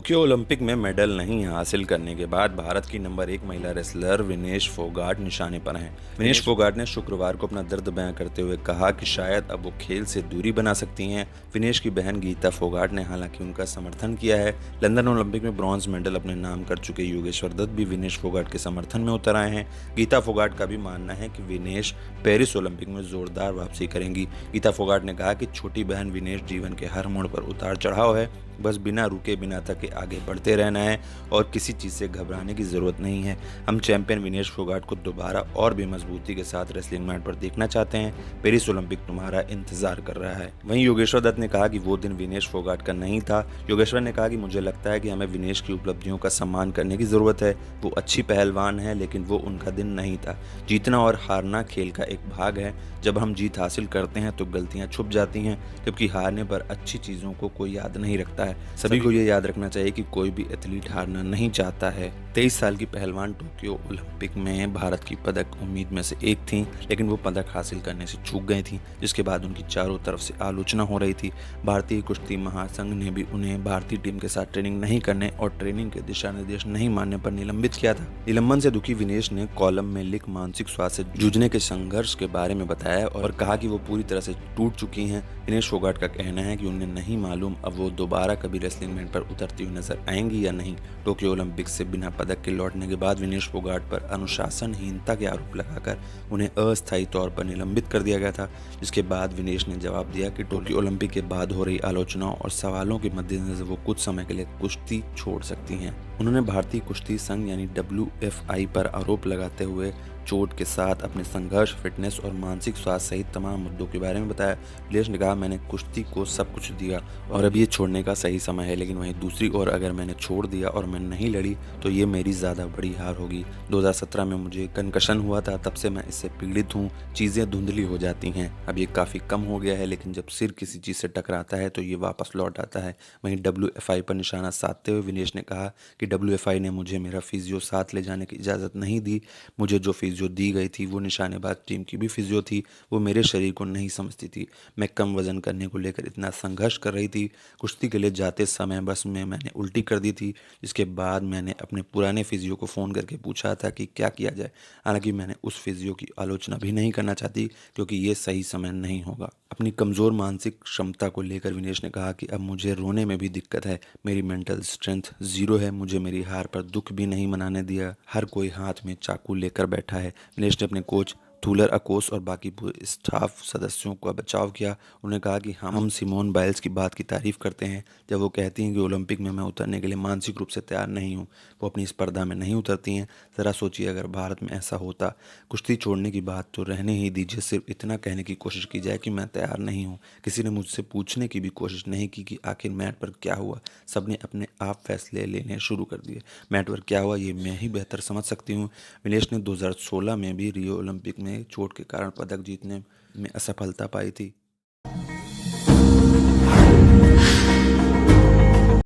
Tokyo Olympic में medal नहीं हासिल करने के बाद भारत की नंबर 1 महिला रेसलर विनेश फोगाट निशाने पर हैं। विनेश फोगाट ने शुक्रवार को अपना दर्द बयां करते हुए कहा कि शायद अब वो खेल से दूरी बना सकती हैं। विनेश की बहन गीता फोगाट ने हालांकि उनका समर्थन किया है। लंदन ओलंपिक में ब्रॉन्ज मेडल अपने नाम कर चुके योगेश्वर दत्त भी विनेश फोगाट के समर्थन में उतर आए हैं। गीता फोगाट का भी मानना है कि विनेश पेरिस ओलंपिक में जोरदार वापसी करेंगी। गीता फोगाट ने कहा कि छोटी बहन विनेश जीवन के हर मोड़ पर उतार चढ़ाव है, बस बिना रुके बिना थके आगे बढ़ते रहना है और किसी चीज़ से घबराने की ज़रूरत नहीं है। हम चैंपियन विनेश फोगाट को दोबारा और भी मजबूती के साथ रेसलिंग मैट पर देखना चाहते हैं। पेरिस ओलंपिक तुम्हारा इंतजार कर रहा है। वहीं योगेश्वर दत्त ने कहा कि वो दिन विनेश फोगाट का नहीं था। योगेश्वर ने कहा कि मुझे लगता है कि हमें विनेश की उपलब्धियों का सम्मान करने की ज़रूरत है। वो अच्छी पहलवान है, लेकिन वो उनका दिन नहीं था। जीतना और हारना खेल का एक भाग है। जब हम जीत हासिल करते हैं तो गलतियां छुप जाती हैं, जबकि हारने पर अच्छी चीज़ों को कोई याद नहीं रखता है। सभी को ये याद रखना चाहिए कि कोई भी एथलीट हारना नहीं चाहता है। 23 साल की पहलवान टोक्यो ओलंपिक में भारत की पदक उम्मीद में से एक थी, लेकिन वो पदक हासिल करने से चूक गई थी, जिसके बाद उनकी चारों तरफ से आलोचना हो रही थी। भारतीय कुश्ती महासंघ ने भी उन्हें भारतीय टीम के साथ ट्रेनिंग नहीं करने और ट्रेनिंग के दिशा निर्देश नहीं मानने पर निलंबित किया था। निलंबन से दुखी विनेश ने कॉलम में लिख मानसिक स्वास्थ्य से जूझने के संघर्ष के बारे में बताया और कहा कि वो पूरी तरह से टूट चुकी हैं। विनेश फोगाट का कहना है कि उन्हें नहीं मालूम अब वो दोबारा कभी रेसलिंग मैट पर उतरती हुई नजर आएंगी या नहीं। टोक्यो ओलंपिक से बिना पदक के लौटने के बाद विनेश फोगाट पर अनुशासनहीनता के आरोप लगाकर उन्हें अस्थायी तौर पर निलंबित कर दिया गया था, जिसके बाद विनेश ने जवाब दिया कि टोक्यो ओलंपिक के बाद हो रही आलोचनाओं और सवालों के मद्देनजर वो कुछ समय के लिए कुश्ती छोड़ सकती हैं। उन्होंने भारतीय कुश्ती संघ यानी WFI पर आरोप लगाते हुए चोट के साथ अपने संघर्ष, फिटनेस और मानसिक स्वास्थ्य सहित तमाम मुद्दों के बारे में बताया। विनेश ने कहा, मैंने कुश्ती को सब कुछ दिया और अब ये छोड़ने का सही समय है, लेकिन वहीं दूसरी ओर अगर मैंने छोड़ दिया और मैं नहीं लड़ी तो ये मेरी ज़्यादा बड़ी हार होगी। 2017 में मुझे कंकशन हुआ था, तब से मैं इससे पीड़ित हूँ। चीज़ें धुंधली हो जाती हैं। अब ये काफ़ी कम हो गया है, लेकिन जब सिर किसी चीज़ से टकराता है तो ये वापस लौट आता है। वहीं WFI पर निशाना साधते हुए विनेश ने कहा कि WFI ने मुझे मेरा फिजियो साथ ले जाने की इजाज़त नहीं दी। मुझे जो फिजियो दी गई थी वो निशानेबाज टीम की भी फिजियो थी। वो मेरे शरीर को नहीं समझती थी। मैं कम वजन करने को लेकर इतना संघर्ष कर रही थी। कुश्ती के लिए जाते समय बस में मैंने उल्टी कर दी थी। इसके बाद मैंने अपने पुराने फिजियो को फ़ोन करके पूछा था कि क्या किया जाए। हालांकि मैंने उस फिजियो की आलोचना भी नहीं करना चाहती, क्योंकि ये सही समय नहीं होगा। अपनी कमज़ोर मानसिक क्षमता को लेकर विनेश ने कहा कि अब मुझे रोने में भी दिक्कत है। मेरी मेंटल स्ट्रेंथ ज़ीरो है। मुझे मेरी हार पर दुख भी नहीं मनाने दिया। हर कोई हाथ में चाकू लेकर बैठा है। विनेश ने अपने कोच थूलर अकोस और बाकी पूरे स्टाफ सदस्यों का बचाव किया। उन्होंने कहा कि हम सिमोन बाइल्स की बात की तारीफ करते हैं जब वो कहती हैं कि ओलंपिक में मैं उतरने के लिए मानसिक रूप से तैयार नहीं हूँ। वो अपनी स्पर्धा में नहीं उतरती हैं। ज़रा सोचिए अगर भारत में ऐसा होता। कुश्ती छोड़ने की बात तो रहने ही दीजिए, सिर्फ इतना कहने की कोशिश की जाए कि मैं तैयार नहीं हूँ। किसी ने मुझसे पूछने की भी कोशिश नहीं की कि आखिर मैट पर क्या हुआ। सबने अपने आप फैसले लेने शुरू कर दिए। मैट पर क्या हुआ ये मैं ही बेहतर समझ सकती हूँ। विनेश ने 2016 में भी रियो ओलंपिक में चोट के कारण पदक जीतने में असफलता पाई थी।